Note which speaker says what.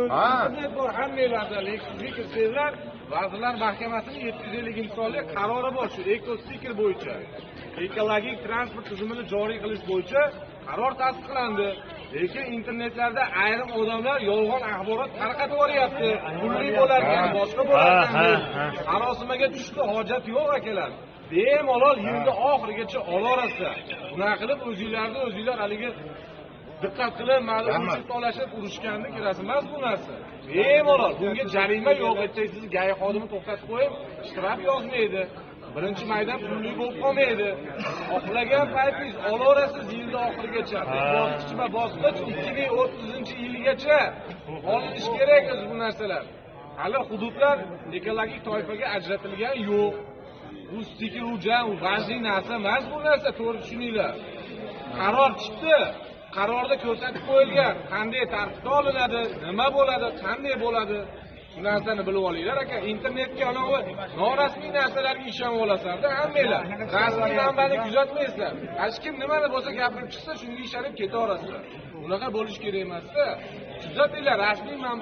Speaker 1: uchun internet bor hammanglarda, lekin kirsanglar Vazirlar Mahkamasining 750-sonli qarori bor shu ekostiker bo'yicha. Ekologik transport tizimini joriy qilish bo'yicha qaror tasdiqlandi. Lekin internetlarda ayrim odamlar yolg'on axborot tarqatib boryapti. Pulli bo'larkan, boshqa bo'larkan. Arosimaga tushdi, hojat yo'q akalar. Bemalol yilning oxirigacha olarasiz. Bunaqa qilib o'zinglar haligi diqqat qilib, ma'lum talashib urushganda kirasiz emas bu narsa. Bemalol bunga jarima yo'q, aytsangiz gay xodimi to'xtatib qo'yib, shtraf yozmaydi. Birinchi maydan pulli bo'lib qolmaydi. Xohlagan paytingiz olaverasiz yilning oxirigacha. Bosqich 2030-yilgacha olinish kerak bu narsalar. Hali hududlar ekologik toifaga ajratilgan yo'q. Bu stiker ujan, u vajli narsa emas bu narsa, to'g'ri tushuninglar. Qaror chiqdi. Qarorda ko'rsatib qo'yilgan, qanday tartibda olinadi, nima bo'ladi, qanday bo'ladi. Shu narsani bilib olinglar aka. Internetga anavi norasmiy narsalarga ishonib olasizlar-da hammanglar. Rasmiy manbani kuzatmaysizlar. Hech kim nimani bo'lsa gapirib chiqsa, shunga ishonib ketaverasizlar. Unaqa bo'lish kerak emas-da. Kuzatinglar rasmiy manba